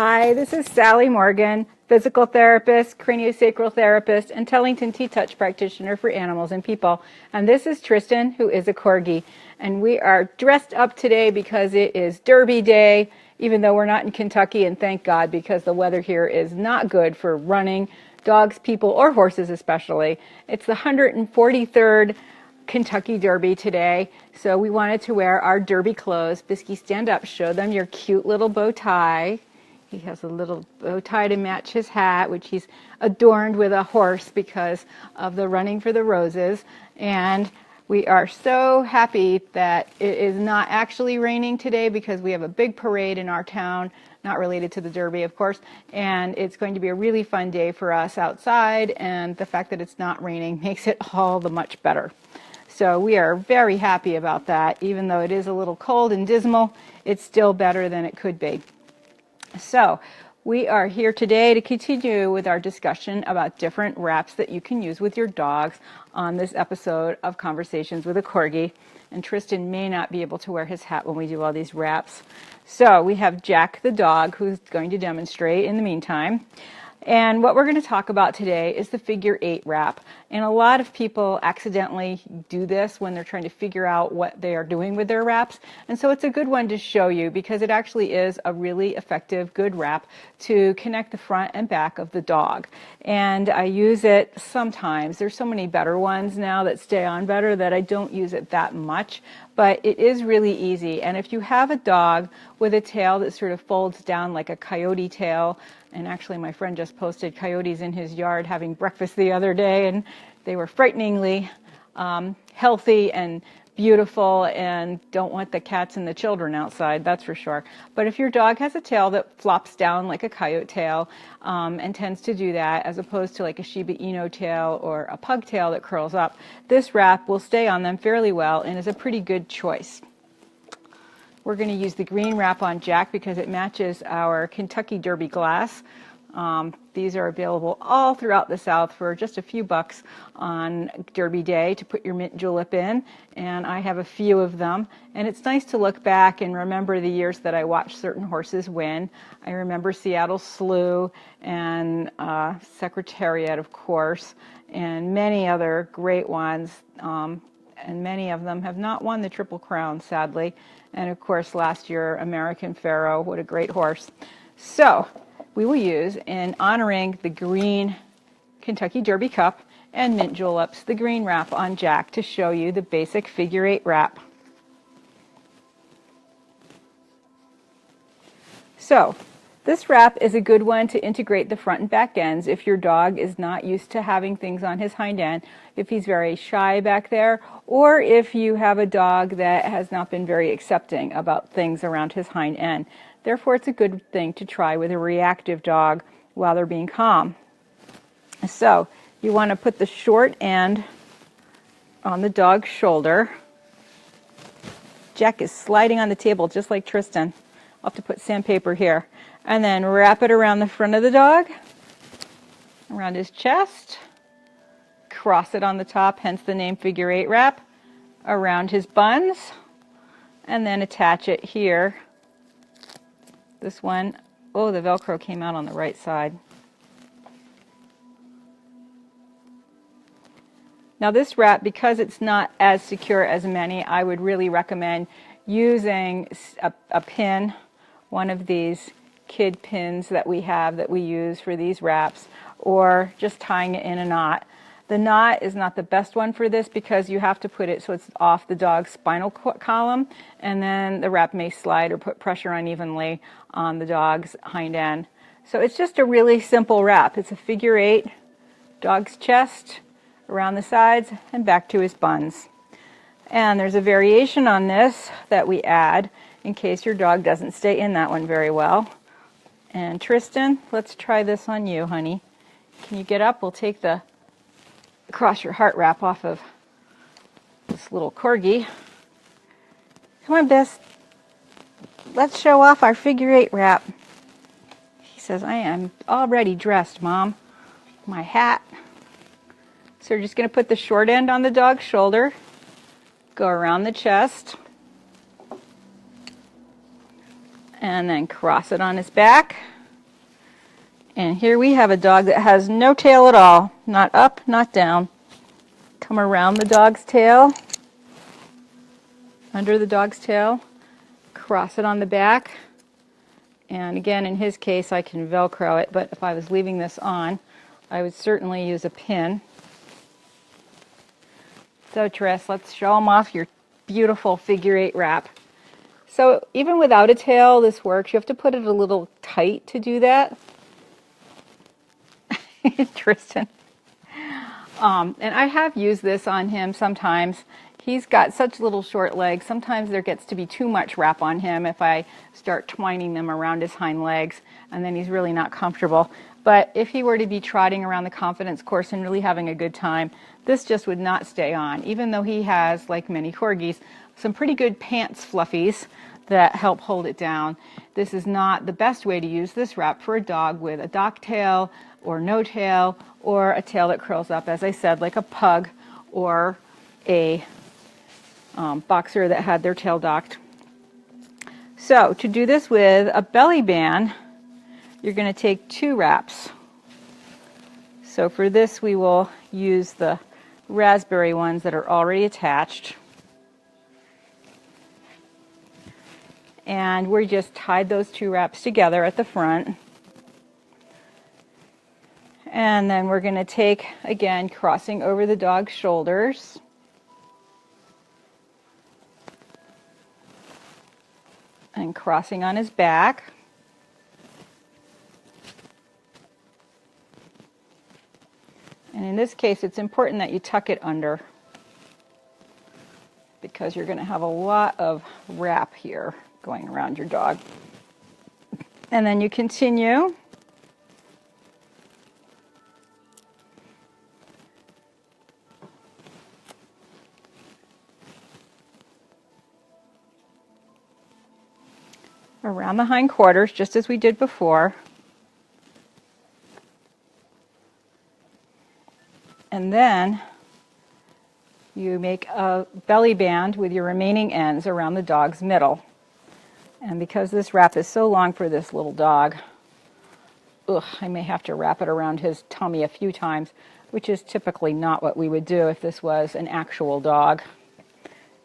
Hi, this is Sally Morgan, physical therapist, craniosacral therapist, and Tellington T-Touch practitioner for animals and people. And this is Tristan, who is a Corgi. And we are dressed up today because it is Derby Day, even though we're not in Kentucky, and thank God, because the weather here is not good for running, dogs, people, or horses especially. It's the 143rd Kentucky Derby today, so we wanted to wear our Derby clothes. Bisky, stand up, show them your cute little bow tie. He has a little bow tie to match his hat, which he's adorned with a horse because of the running for the roses. And we are so happy that it is not actually raining today because we have a big parade in our town, not related to the Derby, of course, and it's going to be a really fun day for us outside, and the fact that it's not raining makes it all the much better. So we are very happy about that. Even though it is a little cold and dismal, it's still better than it could be. So we are here today to continue with our discussion about different wraps that you can use with your dogs on this episode of Conversations with a Corgi. And Tristan may not be able to wear his hat when we do all these wraps. So we have Jack the dog, who's going to demonstrate in the meantime. And what we're going to talk about today is the figure 8 wrap. And a lot of people accidentally do this when they're trying to figure out what they are doing with their wraps. And so it's a good one to show you because it actually is a really effective, good wrap to connect the front and back of the dog. And I use it sometimes. There's so many better ones now that stay on better that I don't use it that much. But it is really easy. And if you have a dog with a tail that sort of folds down like a coyote tail, and actually my friend just posted coyotes in his yard having breakfast the other day, and they were frighteningly healthy and beautiful and don't want the cats and the children outside, that's for sure. But if your dog has a tail that flops down like a coyote tail and tends to do that, as opposed to like a Shiba Inu tail or a pug tail that curls up, this wrap will stay on them fairly well and is a pretty good choice. We're going to use the green wrap on Jack because it matches our Kentucky Derby glass. These are available all throughout the South for just a few bucks on Derby Day to put your mint julep in, and I have a few of them. And it's nice to look back and remember the years that I watched certain horses win. I remember Seattle Slew and Secretariat, of course, and many other great ones. And many of them have not won the Triple Crown, sadly. And of course, last year, American Pharoah, what a great horse. So we will use, in honoring the green Kentucky Derby Cup and mint juleps, the green wrap on Jack to show you the basic figure 8 wrap. So this wrap is a good one to integrate the front and back ends if your dog is not used to having things on his hind end, if he's very shy back there, or if you have a dog that has not been very accepting about things around his hind end. Therefore, it's a good thing to try with a reactive dog while they're being calm. So you want to put the short end on the dog's shoulder. Jack is sliding on the table just like Tristan. I'll have to put sandpaper here. And then wrap it around the front of the dog, around his chest, cross it on the top, hence the name figure 8 wrap, around his buns, and then attach it here. This one, oh, the Velcro came out on the right side. Now this wrap, because it's not as secure as many, I would really recommend using a pin, one of these kid pins that we have that we use for these wraps, or just tying it in a knot. The knot is not the best one for this because you have to put it so it's off the dog's spinal column, and then the wrap may slide or put pressure unevenly on the dog's hind end. So it's just a really simple wrap. It's a figure 8, dog's chest, around the sides, and back to his buns. And there's a variation on this that we add in case your dog doesn't stay in that one very well. And Tristan, let's try this on you, honey. Can you get up? We'll take the cross your heart wrap off of this little Corgi. Come on, Biss. Let's show off our figure 8 wrap. He says, I am already dressed, Mom. My hat. So we're just going to put the short end on the dog's shoulder, go around the chest, and then cross it on his back, And here we have a dog that has no tail at all. Not up, not down. Come around the dog's tail, under the dog's tail, cross it on the back. And again, in his case, I can Velcro it, but if I was leaving this on, I would certainly use a pin. So Tris, let's show them off your beautiful figure 8 wrap. So even without a tail, this works. You have to put it a little tight to do that. Tristan. And I have used this on him sometimes. He's got such little short legs. Sometimes there gets to be too much wrap on him if I start twining them around his hind legs, and then he's really not comfortable. But if he were to be trotting around the confidence course and really having a good time, this just would not stay on, even though he has, like many corgis, some pretty good pants fluffies that help hold it down. This is not the best way to use this wrap for a dog with a dock tail or no tail, or a tail that curls up, as I said, like a pug or a boxer that had their tail docked. So to do this with a belly band, you're going to take 2 wraps. So for this, we will use the raspberry ones that are already attached. And we just tied those 2 wraps together at the front. And then we're going to take, again, crossing over the dog's shoulders. And crossing on his back. And in this case, it's important that you tuck it under, because you're going to have a lot of wrap here going around your dog. And then you continue around the hindquarters, just as we did before. And then you make a belly band with your remaining ends around the dog's middle. And because this wrap is so long for this little dog, I may have to wrap it around his tummy a few times, which is typically not what we would do if this was an actual dog.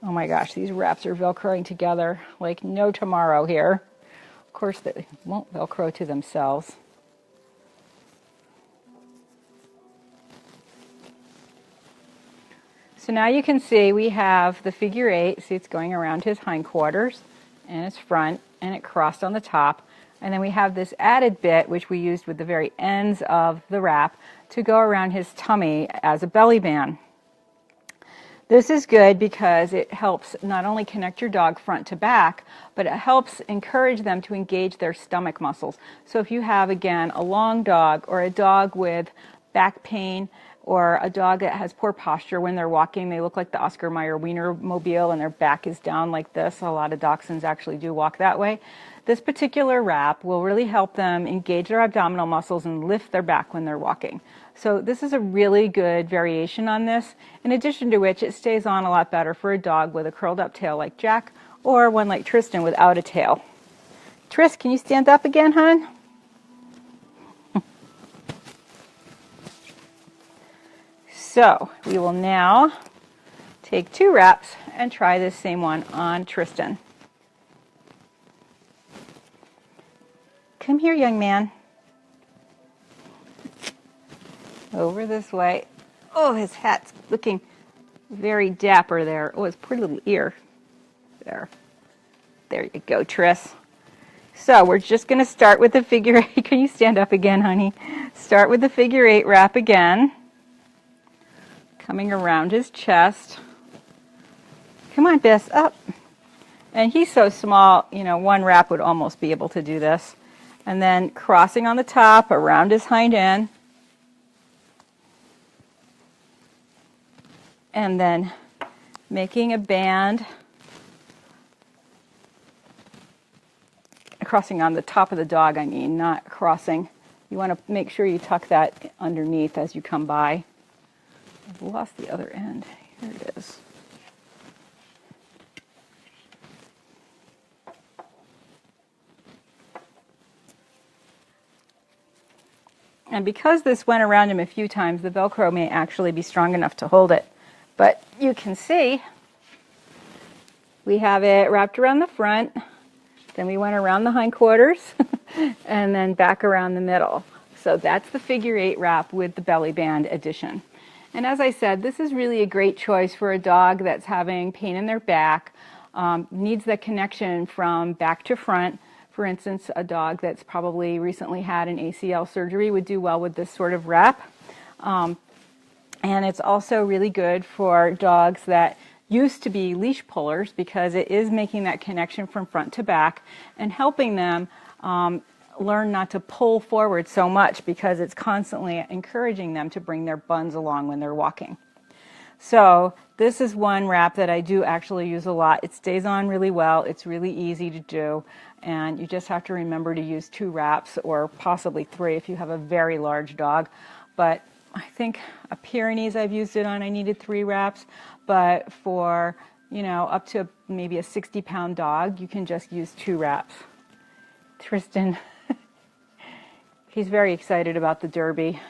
Oh my gosh, these wraps are Velcroing together like no tomorrow here. Of course, they won't Velcro to themselves. So now you can see we have the figure 8. See, it's going around his hindquarters and his front, and it crossed on the top. And then we have this added bit, which we used with the very ends of the wrap, to go around his tummy as a belly band. This is good because it helps not only connect your dog front to back, but it helps encourage them to engage their stomach muscles. So if you have, again, a long dog or a dog with back pain, or a dog that has poor posture when they're walking, they look like the Oscar Mayer Wiener mobile and their back is down like this. A lot of dachshunds actually do walk that way. This particular wrap will really help them engage their abdominal muscles and lift their back when they're walking. So this is a really good variation on this, in addition to which it stays on a lot better for a dog with a curled up tail like Jack, or one like Tristan without a tail. Tris, can you stand up again, hon? So we will now take 2 wraps and try this same one on Tristan. Come here, young man. Over this way. Oh, his hat's looking very dapper there. Oh, his pretty little ear. There. There you go, Tris. So we're just going to start with the figure 8. Can you stand up again, honey? Start with the figure 8 wrap again. Coming around his chest. Come on, Biss, up. And he's so small, you know, 1 wrap would almost be able to do this. And then crossing on the top around his hind end. And then making a band. Crossing on the top of the dog, I mean, not crossing. You want to make sure you tuck that underneath as you come by. I've lost the other end. Here it is. And because this went around him a few times, the Velcro may actually be strong enough to hold it. But you can see we have it wrapped around the front, then we went around the hindquarters, and then back around the middle. So that's the figure 8 wrap with the belly band addition. And as I said, this is really a great choice for a dog that's having pain in their back, needs that connection from back to front. For instance, a dog that's probably recently had an ACL surgery would do well with this sort of wrap. And it's also really good for dogs that used to be leash pullers, because it is making that connection from front to back and helping them learn not to pull forward so much, because it's constantly encouraging them to bring their buns along when they're walking. So this is one wrap that I do actually use a lot. It stays on really well. It's really easy to do. And you just have to remember to use 2 wraps, or possibly 3 if you have a very large dog. But I think a Pyrenees I've used it on, I needed 3 wraps. But for, up to maybe a 60-pound dog, you can just use 2 wraps. Tristan, he's very excited about the Derby.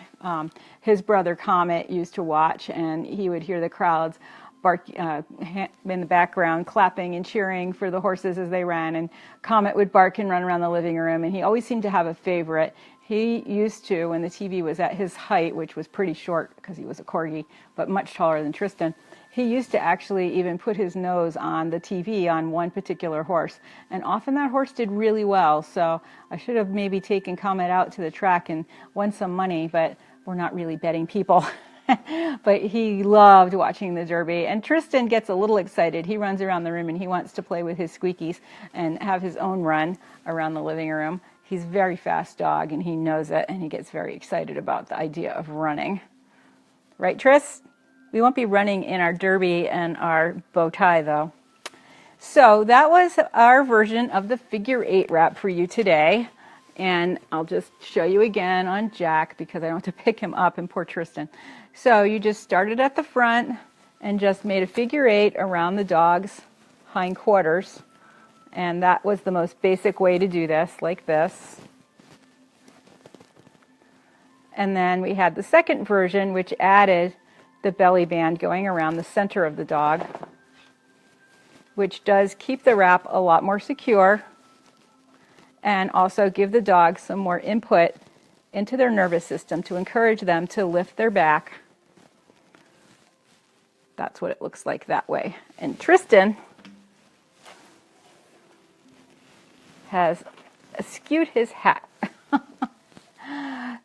His brother Comet used to watch, and he would hear the crowds bark in the background, clapping and cheering for the horses as they ran, and Comet would bark and run around the living room, and he always seemed to have a favorite. He used to, when the TV was at his height, which was pretty short because he was a corgi, but much taller than Tristan, he used to actually even put his nose on the TV on one particular horse, and often that horse did really well. So I should have maybe taken Comet out to the track and won some money, but we're not really betting people. But he loved watching the Derby, and Tristan gets a little excited. He runs around the room and he wants to play with his squeakies and have his own run around the living room. He's a very fast dog, and he knows it, and he gets very excited about the idea of running. Right, Tris? We won't be running in our Derby and our bow tie, though. So that was our version of the figure 8 wrap for you today. And I'll just show you again on Jack, because I don't have to pick him up, and poor Tristan. So you just started at the front and just made a figure 8 around the dog's hindquarters. And that was the most basic way to do this, like this. And then we had the second version, which added the belly band going around the center of the dog, which does keep the wrap a lot more secure and also give the dog some more input into their nervous system to encourage them to lift their back. That's what it looks like that way. And Tristan has askewed his hat.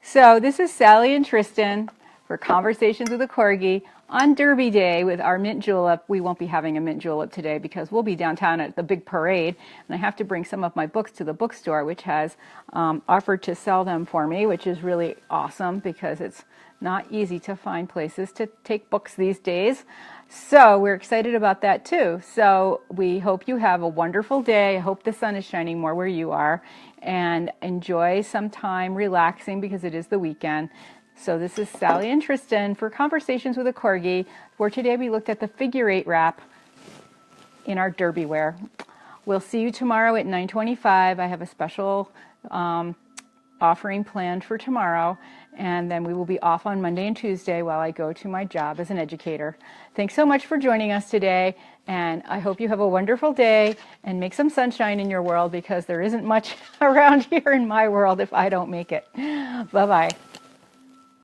So this is Sally and Tristan for Conversations with a Corgi on Derby Day with our mint julep. We won't be having a mint julep today because we'll be downtown at the big parade, and I have to bring some of my books to the bookstore, which has offered to sell them for me, which is really awesome because it's not easy to find places to take books these days. So we're excited about that too. So we hope you have a wonderful day. I hope the sun is shining more where you are, and enjoy some time relaxing because it is the weekend. So this is Sally and Tristan for Conversations with a Corgi. For today we looked at the figure 8 wrap in our Derby wear. We'll see you tomorrow at 9:25. I have a special offering planned for tomorrow, and then we will be off on Monday and Tuesday while I go to my job as an educator. Thanks so much for joining us today, and I hope you have a wonderful day and make some sunshine in your world, because there isn't much around here in my world if I don't make it. Bye-bye.